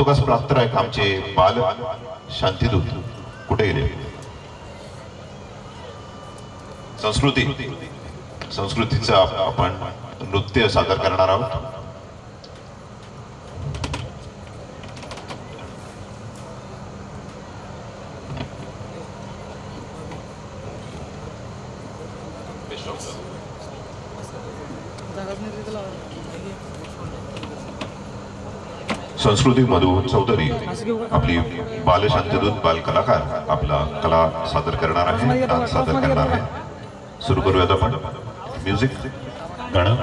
कौतुकास पात्र आहेत आमचे बाल शांतीदूत. कुठे गेले? संस्कृतीचं आपण नृत्य सादर करणार आहोत. संस्कृती मधु चौधरी आपली बालशांतीदूत बाल कलाकार आपला कला सादर करणार आहे, डान्स सादर करणार आहे. सुरू करूयात आपण. म्युझिक गाणं.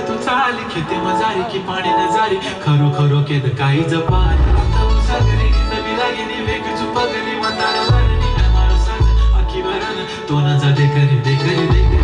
तू चाली खेते मजारी की पाणी नजारी खरो खरो केद काही जपारी सागरी नवी लागेली वेग चुपगली मंदार वारणी मारो साज आखी वरण तो न जा दे करी दे करी दे करी.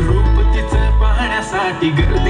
रूप तिचं पाहण्यासाठी गर्दी